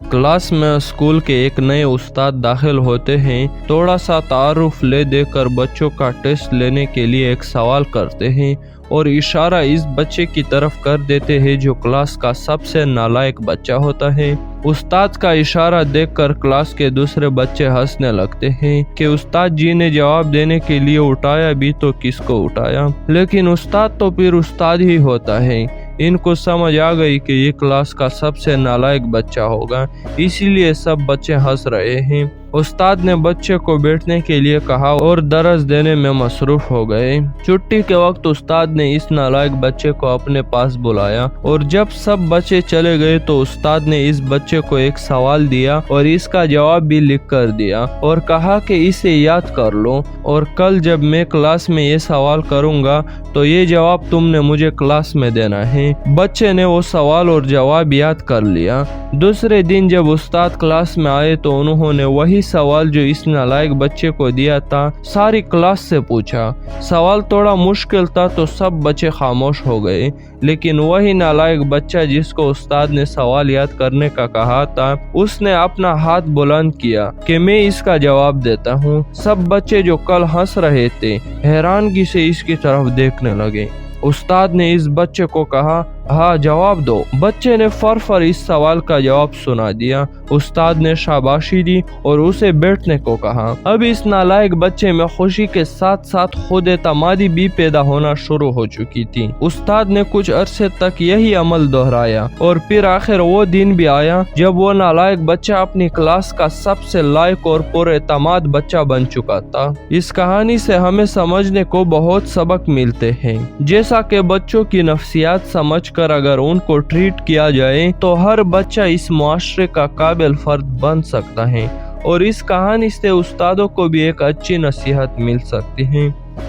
Class में school के एक नए उस्ताद दाखिल होते हैं। थोड़ा सा तारुफ ले देकर बच्चों का टेस्ट लेने के लिए एक सवाल करते हैं और इशारा इस बच्चे की तरफ कर देते हैं जो क्लास का सबसे नालायक बच्चा होता है। उस्ताद का इशारा देखकर क्लास के दूसरे बच्चे हंसने लगते हैं कि उस्ताद जी ने जवाब देने के लिए उठाया भी तो किसको उठाया, लेकिन उस्ताद तो फिर उस्ताद ही होता है। इनको समझ आ गई कि ये क्लास का सबसे नालायक बच्चा होगा, इसीलिए सब बच्चे हंस रहे हैं। उस्ताद ने बच्चे को बैठने के लिए कहा और दर्स देने में मसरूफ हो गए। छुट्टी के वक्त उस्ताद ने इस नालायक बच्चे को अपने पास बुलाया और जब सब बच्चे चले गए तो उस्ताद ने इस बच्चे को एक सवाल दिया और इसका जवाब भी लिख कर दिया और कहा कि इसे याद कर लो और कल जब मैं क्लास में ये सवाल करूंगा तो ये जवाब तुमने मुझे क्लास में देना है। बच्चे ने वो सवाल और जवाब याद कर लिया। दूसरे दिन जब उस्ताद क्लास में आए तो उन्होंने वही सवाल जो इस नालायक बच्चे को दिया था सारी क्लास से पूछा। सवाल थोड़ा मुश्किल था तो सब बच्चे खामोश हो गए, लेकिन वही नालायक बच्चा जिसको उस्ताद ने सवाल याद करने का कहा था उसने अपना हाथ बुलंद किया कि मैं इसका जवाब देता हूँ। सब बच्चे जो कल हंस रहे थे हैरानगी से इसकी तरफ देखने लगे। उस्ताद ने इस बच्चे को कहा, हाँ जवाब दो। बच्चे ने फर इस सवाल का जवाब सुना दिया। उस्ताद ने शाबाशी दी और उसे बैठने को कहा। अब इस नालायक बच्चे में खुशी के साथ साथ खुद एतमादी भी पैदा होना शुरू हो चुकी थी। उस्ताद ने कुछ अरसे तक यही अमल दोहराया और फिर आखिर वो दिन भी आया जब वो नालायक बच्चा अपनी क्लास का सबसे लायक और पुरएतमाद बच्चा बन चुका था। इस कहानी से हमें समझने को बहुत सबक मिलते हैं, जैसा कि बच्चों की नफ्सियात समझ कर अगर उनको ट्रीट किया जाए तो हर बच्चा इस मुआशरे का काबिल फर्द बन सकता है और इस कहानी से उस्तादों को भी एक अच्छी नसीहत मिल सकती है।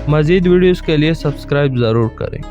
मजीद वीडियोस के लिए सब्सक्राइब जरूर करें।